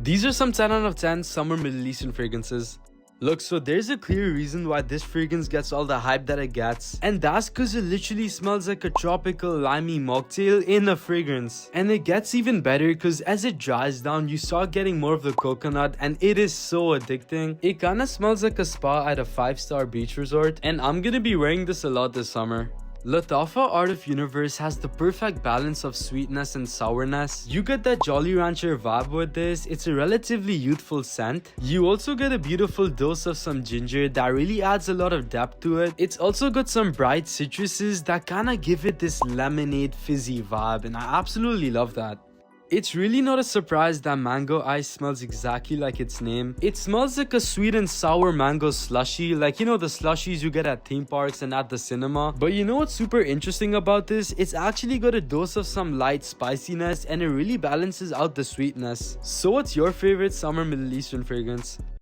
These are some 10 out of 10 summer Middle Eastern fragrances. Look, so there's a clear reason why this fragrance gets all the hype that it gets, and that's cause it literally smells like a tropical limey mocktail in a fragrance. And it gets even better cause as it dries down, you start getting more of the coconut, and it is so addicting. It kinda smells like a spa at a 5-star beach resort, and I'm gonna be wearing this a lot this summer. Lattafa Art of Universe has the perfect balance of sweetness and sourness. You get that Jolly Rancher vibe with this. It's a relatively youthful scent. You also get a beautiful dose of some ginger that really adds a lot of depth to it. It's also got some bright citruses that kinda give it this lemonade fizzy vibe, and I absolutely love that. It's really not a surprise that Mango Ice smells exactly like its name. It smells like a sweet and sour mango slushy, like you know the slushies you get at theme parks and at the cinema. But you know what's super interesting about this? It's actually got a dose of some light spiciness, and it really balances out the sweetness. So what's your favorite summer Middle Eastern fragrance?